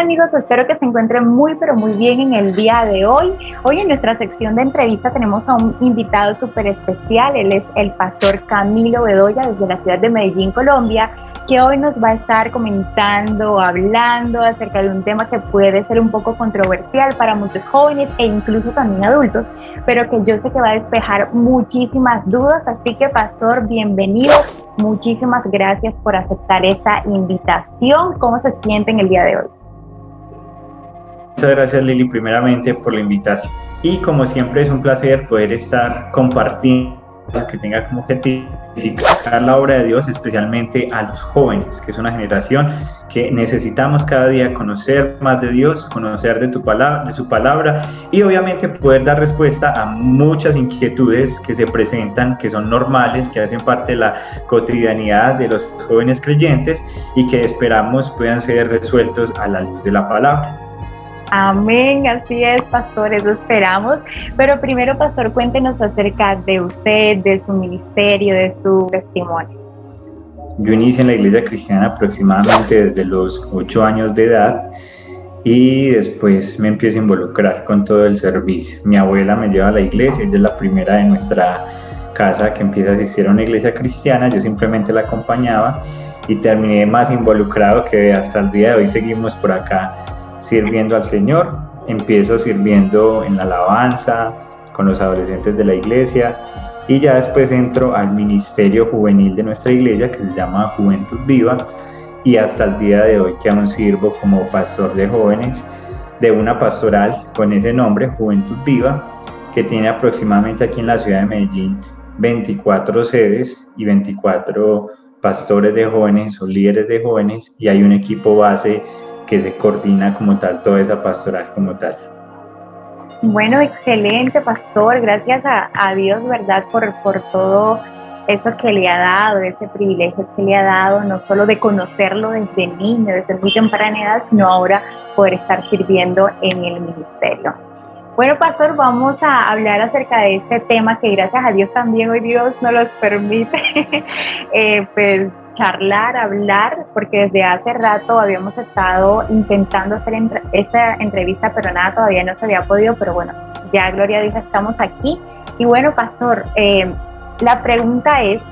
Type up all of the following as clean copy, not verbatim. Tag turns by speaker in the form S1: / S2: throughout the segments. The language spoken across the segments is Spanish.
S1: amigos? Espero que se encuentren muy pero muy bien en el día de hoy. Hoy en nuestra sección de entrevista tenemos a un invitado súper especial. Él es el pastor Camilo Bedoya desde la ciudad de Medellín, Colombia, que hoy nos va a estar comentando, hablando acerca de un tema que puede ser un poco controversial para muchos jóvenes e incluso también adultos, pero que yo sé que va a despejar muchísimas dudas. Así que, pastor, bienvenido. Muchísimas gracias por aceptar esta invitación. ¿Cómo se siente en el día de hoy?
S2: Muchas gracias, Lili, primeramente por la invitación. Y como siempre es un placer poder estar compartiendo que tenga como objetivo la obra de Dios, especialmente a los jóvenes, que es una generación que necesitamos cada día conocer más de Dios, conocer de su palabra y obviamente poder dar respuesta a muchas inquietudes que se presentan, que son normales, que hacen parte de la cotidianidad de los jóvenes creyentes y que esperamos puedan ser resueltos a la luz de la palabra.
S1: Amén, así es, pastor, eso esperamos. Pero primero, pastor, cuéntenos acerca de usted, de su ministerio, de su testimonio.
S2: Yo inicié en la iglesia cristiana aproximadamente desde los 8 años de edad y después me empiezo a involucrar con todo el servicio. Mi abuela me lleva a la iglesia, ella es la primera de nuestra casa que empieza a asistir a una iglesia cristiana, yo simplemente la acompañaba y terminé más involucrado que hasta el día de hoy seguimos por acá sirviendo al Señor. Empiezo sirviendo en la alabanza con los adolescentes de la iglesia y ya después entro al ministerio juvenil de nuestra iglesia que se llama Juventud Viva y hasta el día de hoy que aún sirvo como pastor de jóvenes de una pastoral con ese nombre, Juventud Viva, que tiene aproximadamente aquí en la ciudad de Medellín 24 sedes y 24 pastores de jóvenes o líderes de jóvenes y hay un equipo base que se coordina como tal toda esa pastoral como tal.
S1: Bueno, excelente, pastor. Gracias a Dios, ¿verdad? Por todo eso que le ha dado, ese privilegio que le ha dado, no solo de conocerlo desde niño, desde muy temprana edad, sino ahora poder estar sirviendo en el ministerio. Bueno, pastor, vamos a hablar acerca de este tema que gracias a Dios también hoy Dios nos los permite, pues charlar, hablar, porque desde hace rato habíamos estado intentando hacer esta entrevista, pero nada, todavía no se había podido, pero bueno, ya gloria a Dios estamos aquí. Y bueno, pastor, la pregunta es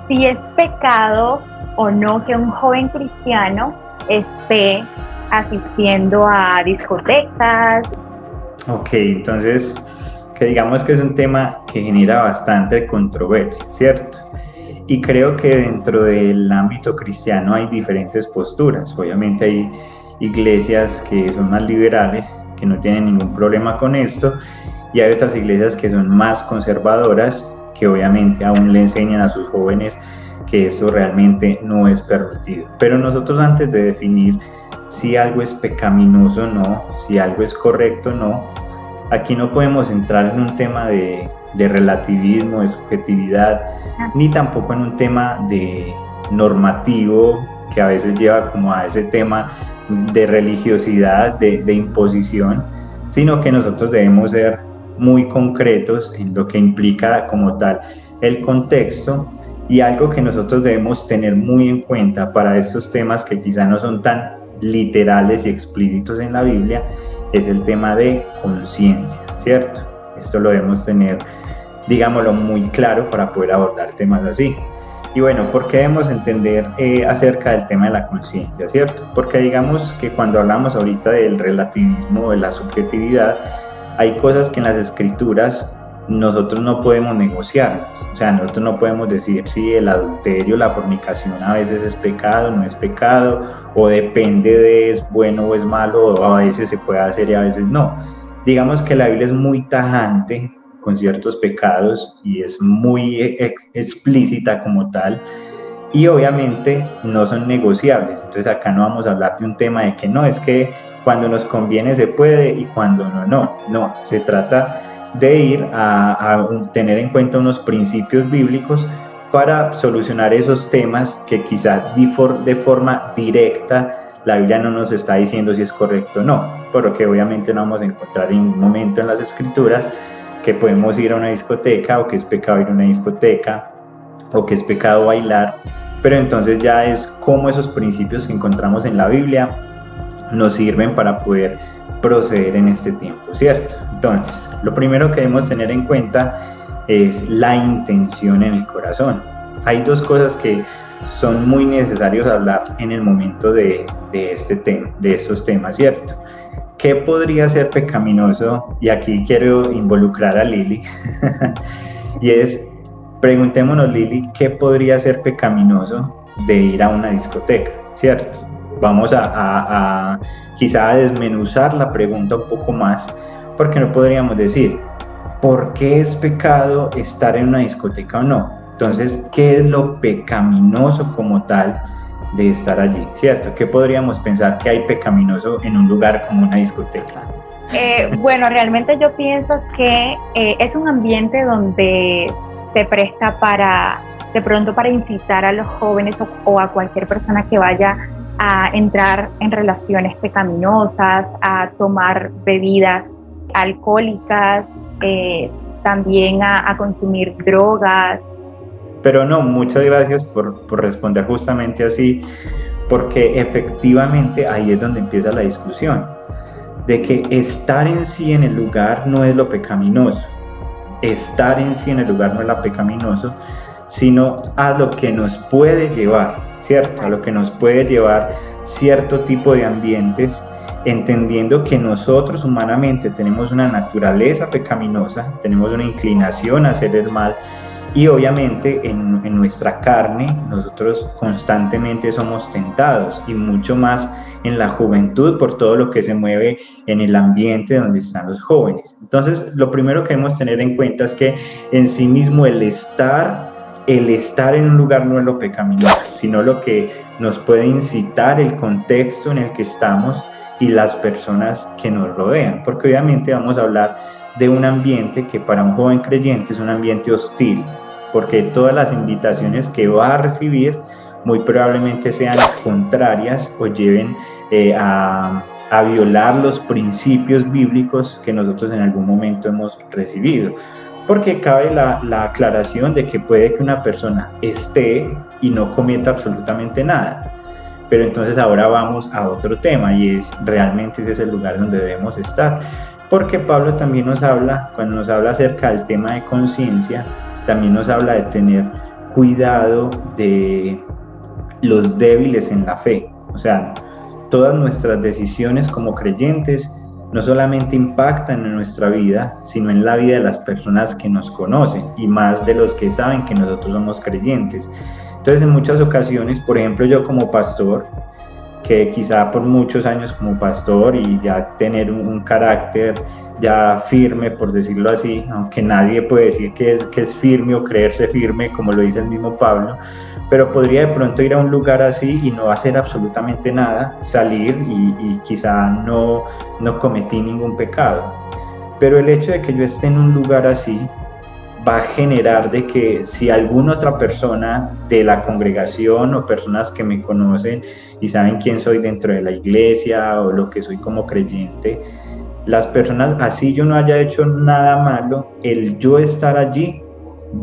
S1: si es pecado o no que un joven cristiano esté asistiendo a discotecas.
S2: Ok, entonces, que digamos que es un tema que genera bastante controversia, ¿cierto? Y creo que dentro del ámbito cristiano hay diferentes posturas. Obviamente hay iglesias que son más liberales, que no tienen ningún problema con esto, y hay otras iglesias que son más conservadoras, que obviamente aún le enseñan a sus jóvenes que esto realmente no es permitido. Pero nosotros antes de definir si algo es pecaminoso o no, si algo es correcto o no, aquí no podemos entrar en un tema de relativismo, de subjetividad, ni tampoco en un tema de normativo que a veces lleva como a ese tema de religiosidad, de imposición, sino que nosotros debemos ser muy concretos en lo que implica como tal el contexto y algo que nosotros debemos tener muy en cuenta para estos temas que quizá no son tan literales y explícitos en la Biblia, es el tema de conciencia, ¿cierto? Esto lo debemos tener, digámoslo, muy claro para poder abordar temas así. Y bueno, ¿por qué debemos entender acerca del tema de la conciencia, ¿cierto? Porque digamos que cuando hablamos ahorita del relativismo, de la subjetividad, hay cosas que en las escrituras nosotros no podemos negociarlas. O sea, nosotros no podemos decir si el adulterio, la fornicación a veces es pecado, no es pecado, o depende de es bueno o es malo, o a veces se puede hacer y a veces no. Digamos que la Biblia es muy tajante con ciertos pecados y es muy explícita como tal y obviamente no son negociables. Entonces acá no vamos a hablar de un tema de que no, es que cuando nos conviene se puede y cuando no, se trata de ir a tener en cuenta unos principios bíblicos para solucionar esos temas que quizás de forma directa la Biblia no nos está diciendo si es correcto o no, porque obviamente no vamos a encontrar en ningún momento en las escrituras que podemos ir a una discoteca o que es pecado ir a una discoteca o que es pecado bailar, pero entonces ya es como esos principios que encontramos en la Biblia nos sirven para poder proceder en este tiempo, ¿cierto? Entonces, lo primero que debemos tener en cuenta es la intención en el corazón. Hay dos cosas que son muy necesarios hablar en el momento de este tema, de estos temas, ¿cierto? ¿Qué podría ser pecaminoso? Y aquí quiero involucrar a Lili. Y es, preguntémonos, Lili, ¿qué podría ser pecaminoso de ir a una discoteca? ¿Cierto? Vamos a quizá a desmenuzar la pregunta un poco más, porque no podríamos decir, ¿por qué es pecado estar en una discoteca o no? Entonces, ¿qué es lo pecaminoso como tal de estar allí? ¿Cierto? ¿Qué podríamos pensar que hay pecaminoso en un lugar como una discoteca?
S1: Bueno, realmente yo pienso que es un ambiente donde se presta para, de pronto, para incitar a los jóvenes o a cualquier persona que vaya a entrar en relaciones pecaminosas, a tomar bebidas alcohólicas, también a consumir drogas.
S2: Pero no, muchas gracias por responder justamente así, porque efectivamente ahí es donde empieza la discusión, de que estar en sí en el lugar no es lo pecaminoso, estar en sí en el lugar no es lo pecaminoso, sino a lo que nos puede llevar, ¿cierto? A lo que nos puede llevar cierto tipo de ambientes, entendiendo que nosotros humanamente tenemos una naturaleza pecaminosa, tenemos una inclinación a hacer el mal, y obviamente en nuestra carne nosotros constantemente somos tentados, y mucho más en la juventud por todo lo que se mueve en el ambiente donde están los jóvenes. Entonces, lo primero que debemos tener en cuenta es que en sí mismo el estar en un lugar no es lo pecaminoso, sino lo que nos puede incitar el contexto en el que estamos y las personas que nos rodean, porque obviamente vamos a hablar de un ambiente que para un joven creyente es un ambiente hostil, porque todas las invitaciones que va a recibir muy probablemente sean contrarias o lleven a violar los principios bíblicos que nosotros en algún momento hemos recibido. Porque cabe la aclaración de que puede que una persona esté y no cometa absolutamente nada. Pero entonces ahora vamos a otro tema, y es realmente ese es el lugar donde debemos estar. Porque Pablo también nos habla, cuando nos habla acerca del tema de conciencia, también nos habla de tener cuidado de los débiles en la fe. O sea, todas nuestras decisiones como creyentes no solamente impactan en nuestra vida, sino en la vida de las personas que nos conocen, y más de los que saben que nosotros somos creyentes. Entonces, en muchas ocasiones, por ejemplo, yo como pastor, que quizá por muchos años como pastor y ya tener un carácter ya firme, por decirlo así, aunque nadie puede decir que es firme o creerse firme, como lo dice el mismo Pablo, pero podría de pronto ir a un lugar así y no hacer absolutamente nada, salir y quizá no cometí ningún pecado. Pero el hecho de que yo esté en un lugar así va a generar de que si alguna otra persona de la congregación o personas que me conocen y saben quién soy dentro de la iglesia o lo que soy como creyente, las personas, así yo no haya hecho nada malo, el yo estar allí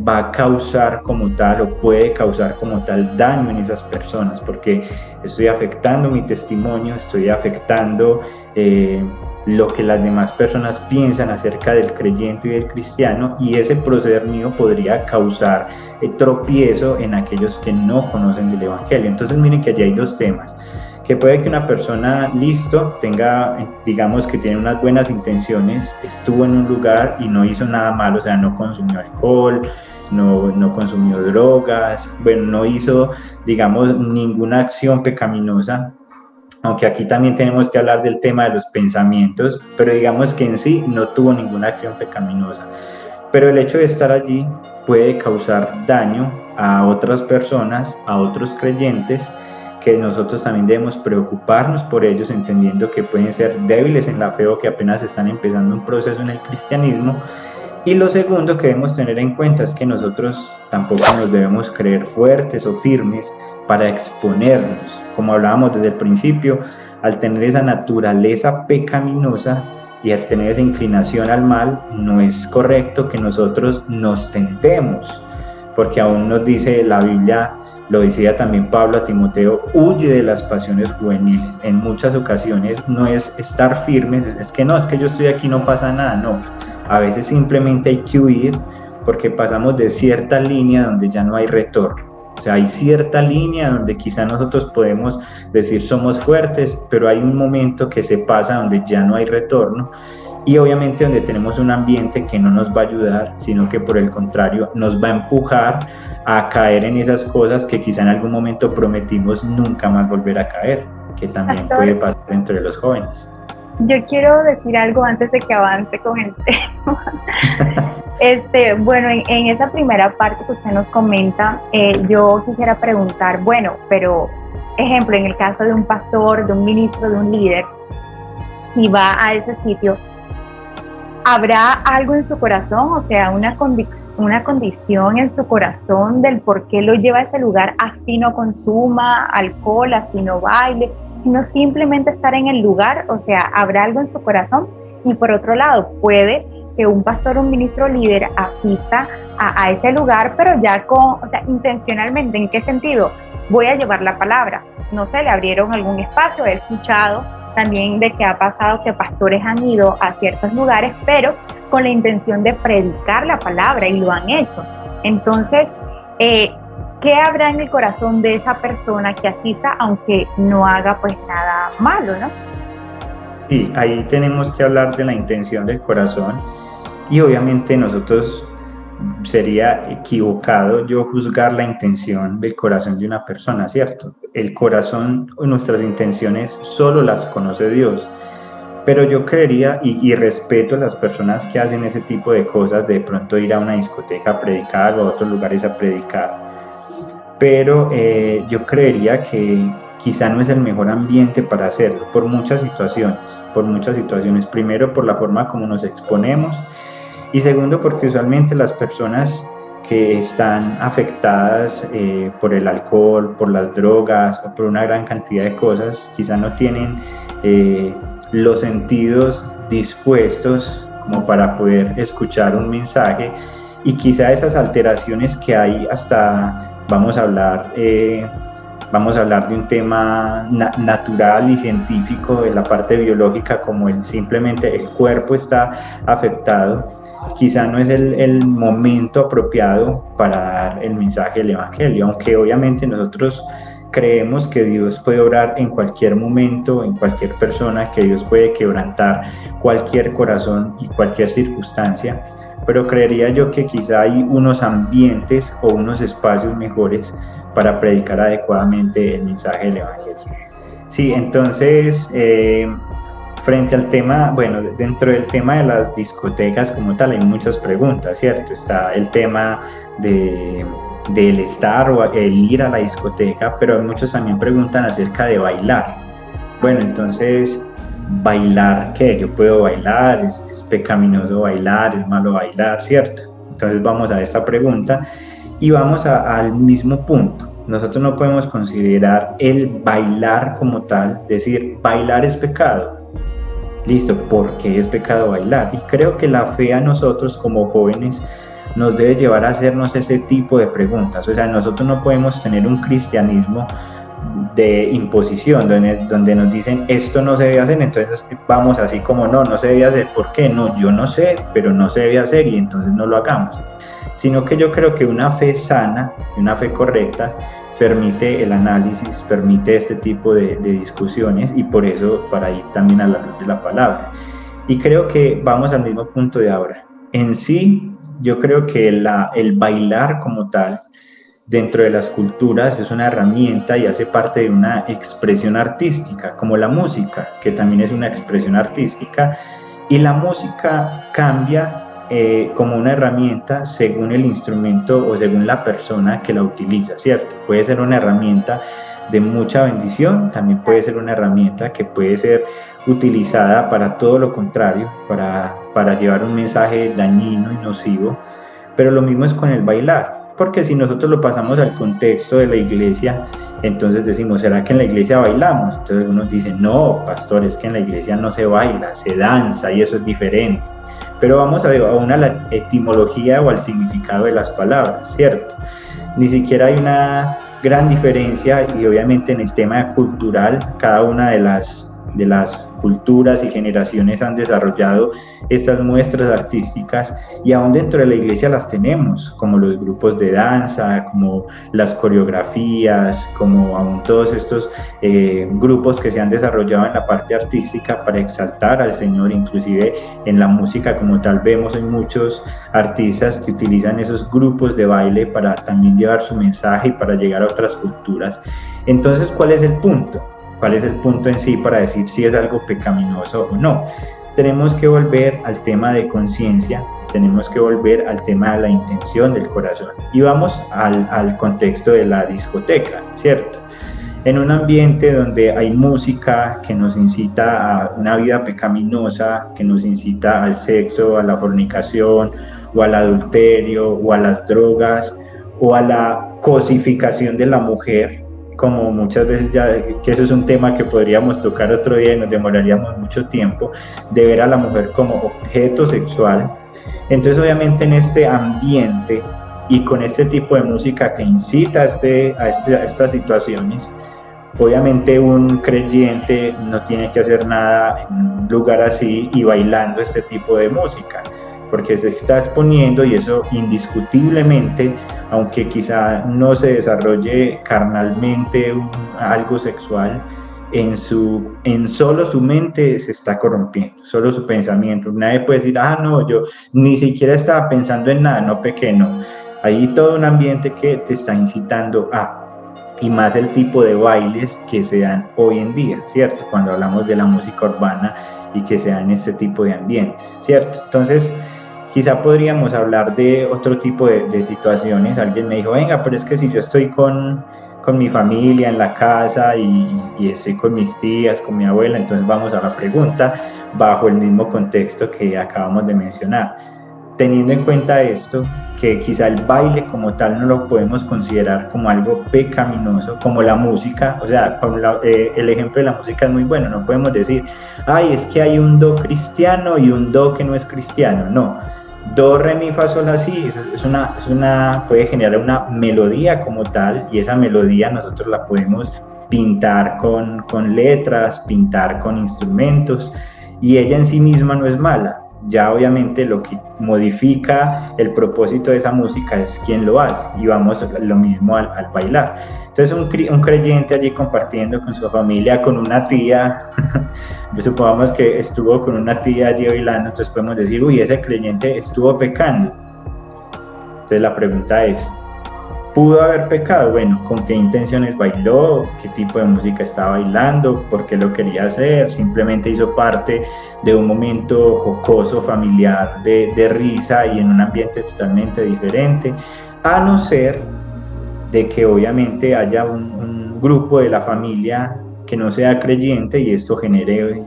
S2: va a causar como tal o puede causar como tal daño en esas personas, porque estoy afectando mi testimonio, estoy afectando lo que las demás personas piensan acerca del creyente y del cristiano, y ese proceder mío podría causar tropiezo en aquellos que no conocen del evangelio. Entonces miren que allí hay dos temas, que puede que una persona, listo, tenga, digamos que tiene unas buenas intenciones, estuvo en un lugar y no hizo nada malo, o sea, no consumió alcohol, no consumió drogas, bueno, no hizo, digamos, ninguna acción pecaminosa, aunque aquí también tenemos que hablar del tema de los pensamientos, pero digamos que en sí no tuvo ninguna acción pecaminosa. Pero el hecho de estar allí puede causar daño a otras personas, a otros creyentes, que nosotros también debemos preocuparnos por ellos, entendiendo que pueden ser débiles en la fe o que apenas están empezando un proceso en el cristianismo. Y lo segundo que debemos tener en cuenta es que nosotros tampoco nos debemos creer fuertes o firmes para exponernos. Como hablábamos desde el principio, al tener esa naturaleza pecaminosa y al tener esa inclinación al mal, no es correcto que nosotros nos tentemos, porque aún nos dice la Biblia Lo decía también Pablo a Timoteo, huye de las pasiones juveniles. En muchas ocasiones no es estar firmes, es que no, es que yo estoy aquí, no pasa nada, no. A veces simplemente hay que huir porque pasamos de cierta línea donde ya no hay retorno. O sea, hay cierta línea donde quizá nosotros podemos decir somos fuertes, pero hay un momento que se pasa donde ya no hay retorno y obviamente donde tenemos un ambiente que no nos va a ayudar, sino que por el contrario nos va a empujar a caer en esas cosas que quizá en algún momento prometimos nunca más volver a caer, que también puede pasar dentro de los jóvenes.
S1: Yo quiero decir algo antes de que avance con el tema. Bueno, en esa primera parte que usted nos comenta, yo quisiera preguntar, bueno, pero ejemplo, en el caso de un pastor, de un ministro, de un líder, si va a ese sitio, ¿habrá algo en su corazón? O sea, una condición en su corazón del por qué lo lleva a ese lugar, así no consuma alcohol, así no baile, sino simplemente estar en el lugar. O sea, ¿habrá algo en su corazón? Y por otro lado, puede que un pastor, un ministro líder asista a ese lugar, pero ya intencionalmente. ¿En qué sentido? Voy a llevar la palabra. No sé, le abrieron algún espacio, he escuchado también de que ha pasado que pastores han ido a ciertos lugares, pero con la intención de predicar la palabra y lo han hecho. Entonces, ¿qué habrá en el corazón de esa persona que asista aunque no haga pues nada malo, no?
S2: Sí, ahí tenemos que hablar de la intención del corazón y obviamente nosotros sería equivocado yo juzgar la intención del corazón de una persona, ¿cierto? El corazón, nuestras intenciones solo las conoce Dios, pero yo creería y respeto a las personas que hacen ese tipo de cosas, de pronto ir a una discoteca a predicar o a otros lugares a predicar, pero yo creería que quizá no es el mejor ambiente para hacerlo, por muchas situaciones, primero por la forma como nos exponemos, y segundo, porque usualmente las personas que están afectadas por el alcohol, por las drogas o por una gran cantidad de cosas, quizá no tienen los sentidos dispuestos como para poder escuchar un mensaje, y quizá esas alteraciones que hay hasta, vamos a hablar de un tema natural y científico, de la parte biológica, como simplemente el cuerpo está afectado, quizá no es el momento apropiado para dar el mensaje del Evangelio, aunque obviamente nosotros creemos que Dios puede obrar en cualquier momento, en cualquier persona, que Dios puede quebrantar cualquier corazón y cualquier circunstancia, pero creería yo que quizá hay unos ambientes o unos espacios mejores para predicar adecuadamente el mensaje del Evangelio. Sí, entonces, frente al tema, bueno, dentro del tema de las discotecas como tal hay muchas preguntas, ¿cierto? Está el tema del estar o el ir a la discoteca, pero muchos también preguntan acerca de bailar. Bueno, entonces, ¿bailar qué? Yo puedo bailar, es pecaminoso bailar, es malo bailar, ¿cierto? Entonces vamos a esta pregunta y vamos al mismo punto. Nosotros no podemos considerar el bailar como tal, decir, bailar es pecado. Listo, ¿por qué es pecado bailar? Y creo que la fe a nosotros como jóvenes nos debe llevar a hacernos ese tipo de preguntas. O sea, nosotros no podemos tener un cristianismo de imposición, donde nos dicen esto no se debe hacer, entonces vamos así como no se debe hacer. ¿Por qué? No, yo no sé, pero no se debe hacer y entonces no lo hagamos. Sino que yo creo que una fe sana, una fe correcta, permite el análisis, permite este tipo de discusiones, y por eso para ir también a la luz de la palabra. Y creo que vamos al mismo punto de ahora. En sí, yo creo que el bailar como tal, dentro de las culturas, es una herramienta y hace parte de una expresión artística, como la música, que también es una expresión artística, y la música cambia como una herramienta según el instrumento o según la persona que la utiliza, ¿cierto? Puede ser una herramienta de mucha bendición, también puede ser una herramienta que puede ser utilizada para todo lo contrario, para llevar un mensaje dañino y nocivo, pero lo mismo es con el bailar, porque si nosotros lo pasamos al contexto de la iglesia, entonces decimos, ¿será que en la iglesia bailamos? Entonces algunos dicen, no, pastor, es que en la iglesia no se baila, se danza y eso es diferente. Pero vamos a la etimología o al significado de las palabras, ¿cierto? Ni siquiera hay gran diferencia y obviamente en el tema cultural, cada una de las culturas y generaciones han desarrollado estas muestras artísticas y aún dentro de la iglesia las tenemos, como los grupos de danza, como las coreografías, como aún todos estos grupos que se han desarrollado en la parte artística para exaltar al Señor, inclusive en la música como tal vemos en muchos artistas que utilizan esos grupos de baile para también llevar su mensaje y para llegar a otras culturas. Entonces, ¿cuál es el punto? ¿Cuál es el punto en sí para decir si es algo pecaminoso o no? Tenemos que volver al tema de conciencia, tenemos que volver al tema de la intención del corazón. Y vamos al contexto de la discoteca, ¿cierto? En un ambiente donde hay música que nos incita a una vida pecaminosa, que nos incita al sexo, a la fornicación, o al adulterio, o a las drogas, o a la cosificación de la mujer, como muchas veces ya, que eso es un tema que podríamos tocar otro día y nos demoraríamos mucho tiempo, de ver a la mujer como objeto sexual. Entonces obviamente en este ambiente y con este tipo de música que incita a estas situaciones, obviamente un creyente no tiene que hacer nada en un lugar así y bailando este tipo de música, porque se está exponiendo y eso indiscutiblemente, aunque quizá no se desarrolle carnalmente algo sexual, en solo su mente se está corrompiendo, solo su pensamiento. Nadie puede decir, no, yo ni siquiera estaba pensando en nada, no pequé, no. Hay todo un ambiente que te está incitando y más el tipo de bailes que se dan hoy en día, ¿cierto? Cuando hablamos de la música urbana y que se dan este tipo de ambientes, ¿cierto? Entonces, quizá podríamos hablar de otro tipo de situaciones. Alguien me dijo, venga, pero es que si yo estoy con mi familia en la casa y estoy con mis tías, con mi abuela, entonces vamos a la pregunta bajo el mismo contexto que acabamos de mencionar. Teniendo en cuenta esto, que quizá el baile como tal no lo podemos considerar como algo pecaminoso, como la música, o sea, el ejemplo de la música es muy bueno, no podemos decir, es que hay un do cristiano y un do que no es cristiano, no. Do, re, mi, fa, sol, la, si, puede generar una melodía como tal, y esa melodía nosotros la podemos pintar con letras, pintar con instrumentos, y ella en sí misma no es mala. Ya obviamente lo que modifica el propósito de esa música es quien lo hace, y vamos lo mismo al bailar. Entonces un creyente allí compartiendo con su familia, con una tía, supongamos que estuvo con una tía allí bailando, entonces podemos decir, ese creyente estuvo pecando. Entonces la pregunta es, ¿pudo haber pecado? Bueno, ¿con qué intenciones bailó? ¿Qué tipo de música estaba bailando? ¿Por qué lo quería hacer? Simplemente hizo parte de un momento jocoso, familiar, de risa y en un ambiente totalmente diferente, a no ser de que obviamente haya un grupo de la familia que no sea creyente y esto genere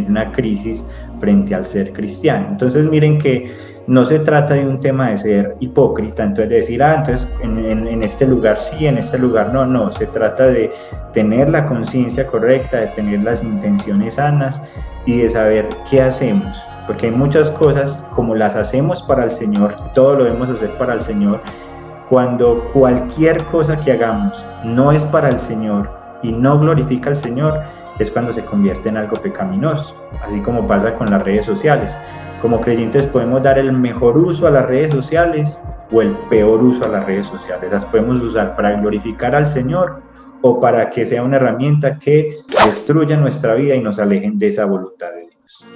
S2: una crisis frente al ser cristiano. Entonces miren que no se trata de un tema de ser hipócrita, entonces de decir, entonces en este lugar sí, en este lugar no, se trata de tener la conciencia correcta, de tener las intenciones sanas y de saber qué hacemos, porque hay muchas cosas, como las hacemos para el Señor, todo lo debemos hacer para el Señor. Cuando cualquier cosa que hagamos no es para el Señor y no glorifica al Señor, es cuando se convierte en algo pecaminoso, así como pasa con las redes sociales. Como creyentes podemos dar el mejor uso a las redes sociales o el peor uso a las redes sociales. Las podemos usar para glorificar al Señor o para que sea una herramienta que destruya nuestra vida y nos alejen de esa voluntad de Dios.